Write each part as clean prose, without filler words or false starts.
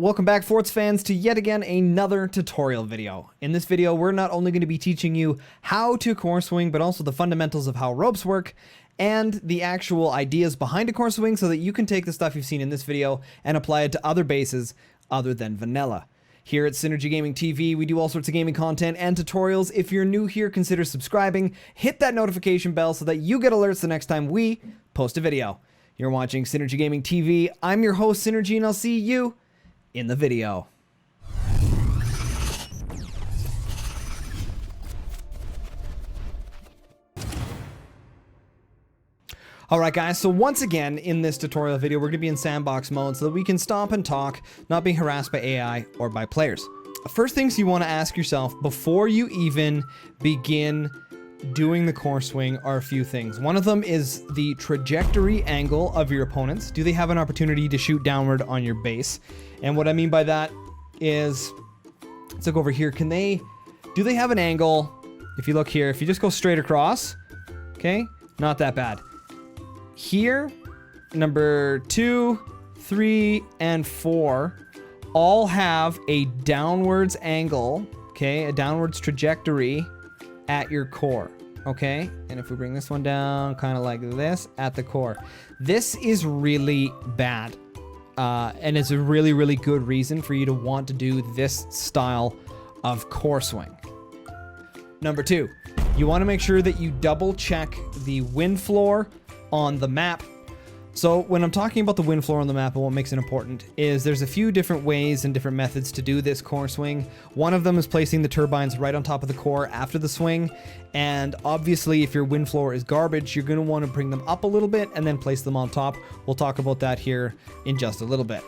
Welcome back, Forts fans, to yet again another tutorial video. In this video, we're not only going to be teaching you how to core swing, but also the fundamentals of how ropes work and the actual ideas behind a core swing so that you can take the stuff you've seen in this video and apply it to other bases other than vanilla. Here at SynergyGamingTV, we do all sorts of gaming content and tutorials. If you're new here, consider subscribing, hit that notification bell so that you get alerts the next time we post a video. You're watching SynergyGamingTV. I'm your host, Synergy, and I'll see you in the video. Alright guys, so once again in this tutorial video we're going to be in sandbox mode so that we can stop and talk, not being harassed by AI or by players. First things you want to ask yourself before you even begin doing the core swing are a few things. One of them is the trajectory angle of your opponents. Do they have an opportunity to shoot downward on your base? And what I mean by that is, let's look over here. Do they have an angle? If you look here, if you just go straight across, okay, not that bad. Here, number 2, 3, and 4 all have a downwards angle, okay, a downwards trajectory at your core, okay? And if we bring this one down, kind of like this, at the core. This is really bad. And it's a really, really good reason for you to want to do this style of core swing. Number 2, you want to make sure that you double check the wind floor on the map. So when I'm talking about the wind floor on the map and what makes it important is there's a few different ways and different methods to do this core swing. One of them is placing the turbines right on top of the core after the swing. And obviously if your wind floor is garbage, you're going to want to bring them up a little bit and then place them on top. We'll talk about that here in just a little bit.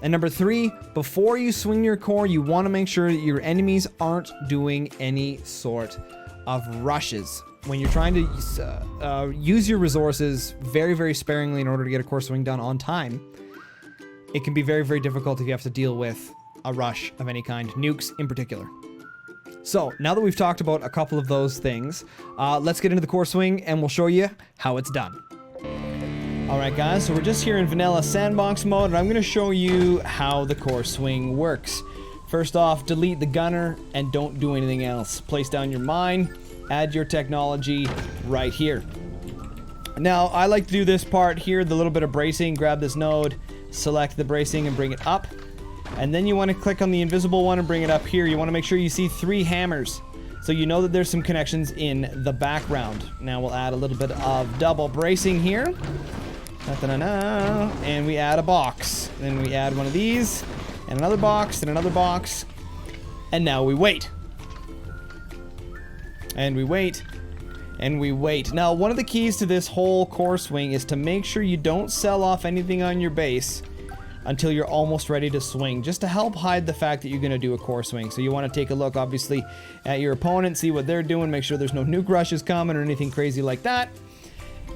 And number 3, before you swing your core, you want to make sure that your enemies aren't doing any sort of rushes. When you're trying to use your resources very, very sparingly in order to get a core swing done on time, it can be very, very difficult if you have to deal with a rush of any kind, nukes in particular. So now that we've talked about a couple of those things, let's get into the core swing and we'll show you how it's done. Alright guys, so we're just here in vanilla sandbox mode and I'm going to show you how the core swing works. First off, delete the gunner and don't do anything else. Place down your mine. Add your technology right here. Now, I like to do this part here, the little bit of bracing. Grab this node, select the bracing and bring it up. And then you want to click on the invisible one and bring it up here. You want to make sure you see 3 hammers. So you know that there's some connections in the background. Now we'll add a little bit of double bracing here. And we add a box. Then we add one of these, and another box, and another box. And now we wait. And we wait, and we wait. Now, one of the keys to this whole core swing is to make sure you don't sell off anything on your base until you're almost ready to swing, just to help hide the fact that you're going to do a core swing. So you want to take a look, obviously, at your opponent, see what they're doing, make sure there's no nuke rushes coming or anything crazy like that.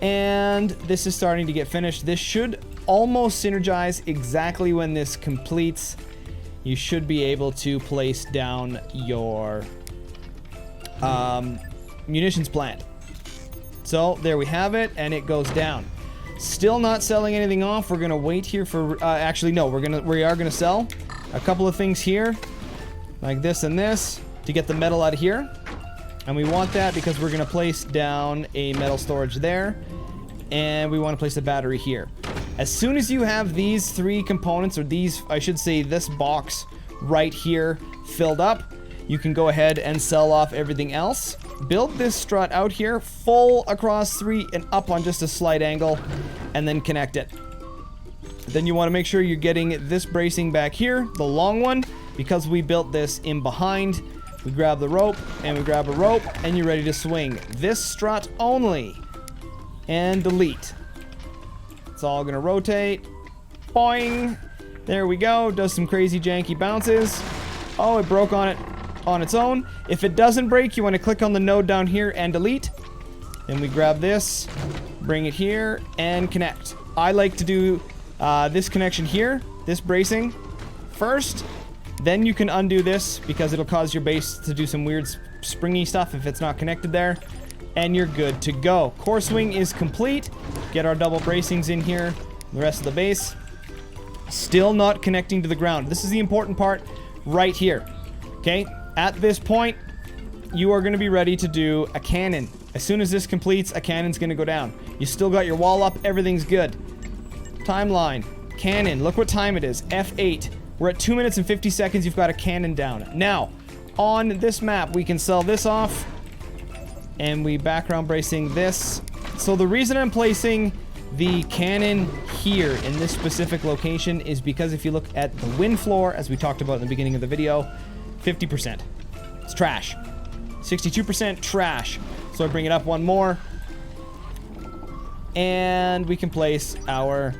And this is starting to get finished. This should almost synergize exactly when this completes. You should be able to place down your munitions plant. So there we have it, and it goes down. Still not selling anything off. We're gonna wait here for actually no, we are gonna sell a couple of things here, like this and this, to get the metal out of here. And we want that because we're gonna place down a metal storage there, and we want to place a battery here. As soon as you have these 3 components, or these, I should say this box right here filled up, you can go ahead and sell off everything else. Build this strut out here, full across 3 and up on just a slight angle, and then connect it. Then you want to make sure you're getting this bracing back here, the long one, because we built this in behind. We grab the rope, and we grab a rope, and you're ready to swing. This strut only. And delete. It's all going to rotate. Boing! There we go. Does some crazy janky bounces. Oh, it broke on its own. If it doesn't break, you want to click on the node down here and delete. Then we grab this, bring it here, and connect. I like to do this connection here, this bracing, first. Then you can undo this because it'll cause your base to do some weird springy stuff if it's not connected there. And you're good to go. Core swing is complete. Get our double bracings in here, the rest of the base. Still not connecting to the ground. This is the important part right here. Okay, at this point, you are going to be ready to do a cannon. As soon as this completes, a cannon's going to go down. You still got your wall up. Everything's good. Timeline. Cannon. Look what time it is. F8. We're at 2 minutes and 50 seconds. You've got a cannon down. Now, on this map, we can sell this off. And we background bracing this. So the reason I'm placing the cannon here in this specific location is because if you look at the wind floor, as we talked about in the beginning of the video, 50%. It's trash. 62% trash. So I bring it up one more. And we can place our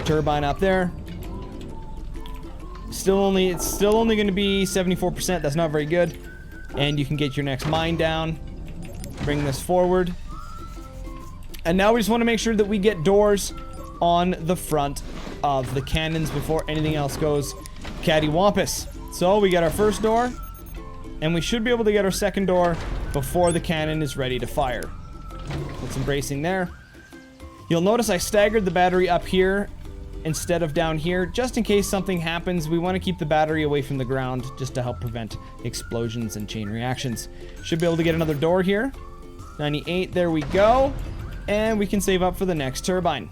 turbine up there. It's still only going to be 74%. That's not very good. And you can get your next mine down. Bring this forward. And now we just want to make sure that we get doors on the front of the cannons before anything else goes cattywampus. So we got our first door, and we should be able to get our second door before the cannon is ready to fire. Put some bracing there. You'll notice I staggered the battery up here instead of down here, just in case something happens. We want to keep the battery away from the ground just to help prevent explosions and chain reactions. Should be able to get another door here. 98, there we go. And we can save up for the next turbine.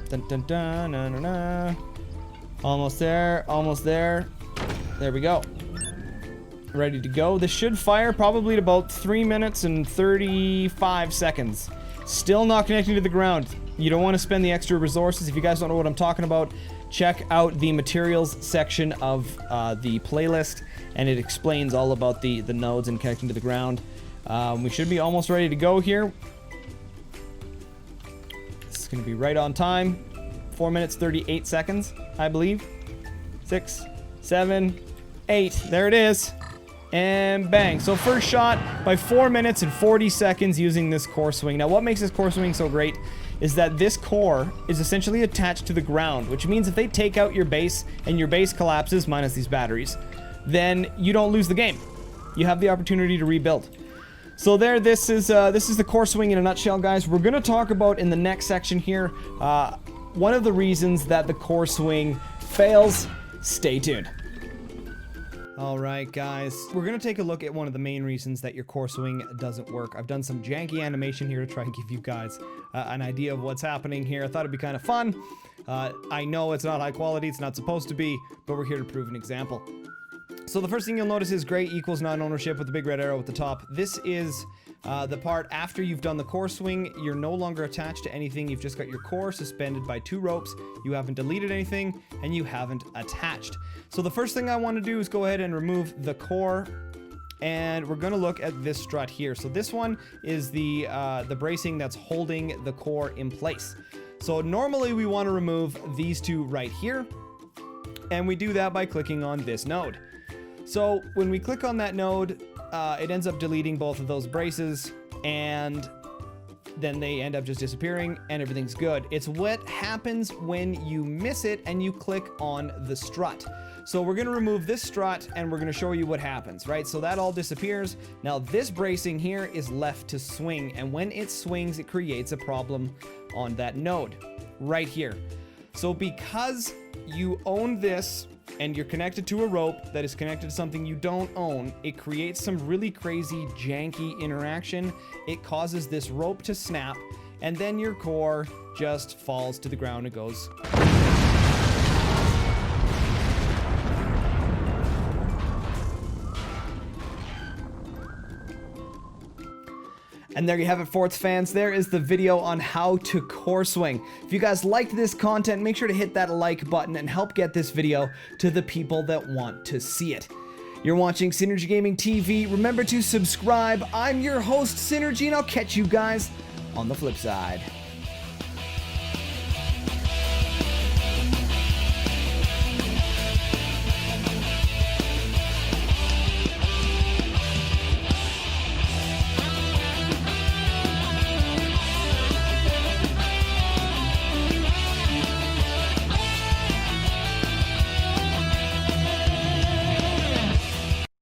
Dun, dun, dun, na, na, na. Almost there, almost there. There we go. Ready to go. This should fire probably at about 3 minutes and 35 seconds. Still not connecting to the ground. You don't want to spend the extra resources. If you guys don't know what I'm talking about, check out the materials section of the playlist, and it explains all about the nodes and connecting to the ground. We should be almost ready to go here. This is going to be right on time. 4 minutes, 38 seconds, I believe. 6, 7, 8. There it is. And bang. So first shot by 4 minutes and 40 seconds using this core swing. Now what makes this core swing so great is that this core is essentially attached to the ground, which means if they take out your base and your base collapses, minus these batteries, then you don't lose the game. You have the opportunity to rebuild. So there, this is the core swing in a nutshell, guys. We're going to talk about in the next section here one of the reasons that the core swing fails. Stay tuned. All right, guys, we're going to take a look at one of the main reasons that your core swing doesn't work. I've done some janky animation here to try and give you guys an idea of what's happening here. I thought it'd be kind of fun. I know it's not high quality, it's not supposed to be, but we're here to prove an example. So the first thing you'll notice is gray equals non-ownership with the big red arrow at the top. This is the part after you've done the core swing. You're no longer attached to anything. You've just got your core suspended by 2 ropes. You haven't deleted anything, and you haven't attached. So the first thing I want to do is go ahead and remove the core, and we're going to look at this strut here. So this one is the bracing that's holding the core in place. So normally we want to remove these 2 right here, and we do that by clicking on this node. So when we click on that node, it ends up deleting both of those braces, and then they end up just disappearing and everything's good. It's what happens when you miss it and you click on the strut. So we're going to remove this strut and we're going to show you what happens, right? So that all disappears. Now this bracing here is left to swing, and when it swings, it creates a problem on that node right here. So because you own this and you're connected to a rope that is connected to something you don't own, it creates some really crazy, janky interaction. It causes this rope to snap, and then your core just falls to the ground and goes. And there you have it, Forts fans. There is the video on how to core swing. If you guys liked this content, make sure to hit that like button and help get this video to the people that want to see it. You're watching Synergy Gaming TV. Remember to subscribe. I'm your host, Synergy, and I'll catch you guys on the flip side.